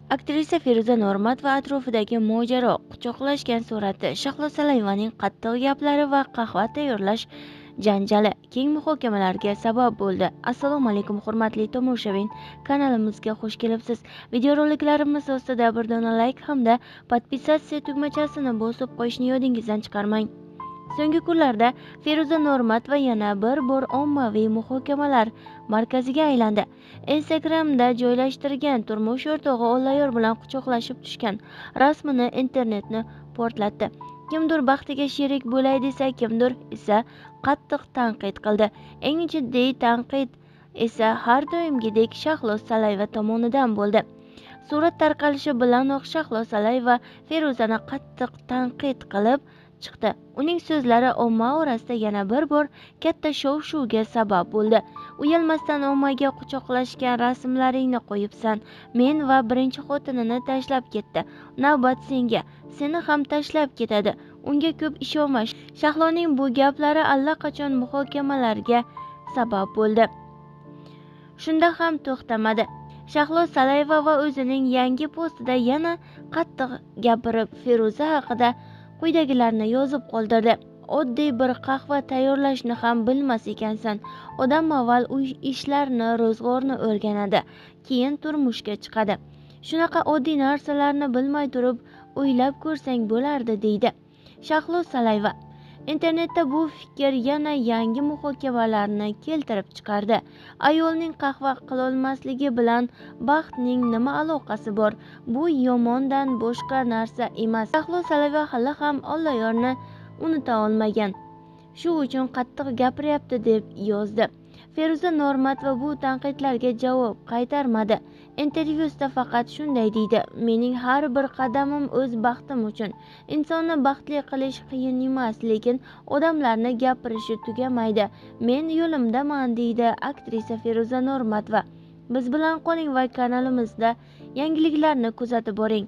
Aktrisa Feruza Normatova atrofidagi mojaro, quchoqlashgan surati, Shahlo Salayvaning qattiq gaplari va qahva tayyorlash janjali keng muhokamalarga sabab bo'ldi. Assalomu alaykum hurmatli tomoshabin, kanalimizga xush kelibsiz. Videoroliklarimiz ostida bir dona like hamda podpisatsiya tugmachasini bosib qo'yishni yodingizdan chiqarmang. So'nggi kunlarda Feruza Normatova yana bir bor ommaviy muhokamalar markaziga aylandi. Instagramda joylashtirgan turmush o'rtog'i Ollayor bilan quchoqlashib tushgan rasmini internetni portlatdi. Kimdir baxtiga sherik bo'lay desa, kimdir esa qattiq tanqid qildi. Eng jiddiy tanqid esa har doimgidek Shahlo Salayeva tomonidan bo'ldi. Surat tarqalishi bilanoq Shahlo Salayeva Feruzani qattiq tanqid qilib chiqdi. Uning so'zlari omma orasida yana bir bor katta shov-shuvga sabab bo'ldi. Uyalmasdan ommaga quchoqlashgan rasmlaringni qo'yibsan. Men va birinchi xotinini tashlab ketdi. Navbat senga. Seni ham tashlab ketadi. Unga ko'p ishonma. Shahloning bu gaplari allaqachon muhokamalarga sabab bo'ldi. Shunda ham to'xtamadi. Shahlo Salayeva va o'zining yangi postida yana qattiq gapirib, Feruza haqida quyidagilarni yozib qoldirdi. Oddiy bir qahva tayyorlashni ham bilmas ekansan. Odam avval uy ishlarini, ro'zg'orni o'rganadi, keyin turmushga chiqadi. Shunaqa oddiy narsalarni bilmay turib o'ylab ko'rsang bo'lardi, deydi Shahlo Salayeva. Internetda bu fikr yana yangi muhokamalarni keltirib chiqardi. Ayolning qahva qilolmasligi bilan baxtning nima aloqasi bor? Bu yomondan boshqa narsa emas. Shahlo Salayeva hali ham Ollayorni unuta olmagan. Shu uchun qattiq gapiryapti deb yozdi. Feruza Normatova bu tanqidlarga javob qaytarmadi. Intervyusida faqat shunday deydi: "Mening har bir qadamim o'z baxtim uchun. Insonni baxtli qilish qiyin emas, lekin odamlarni gapirishi tugamaydi. Men yo'limdaman", deydi aktrisa Feruza Normatova. Biz bilan qoling va kanalimizda yangiliklarni kuzatib boring.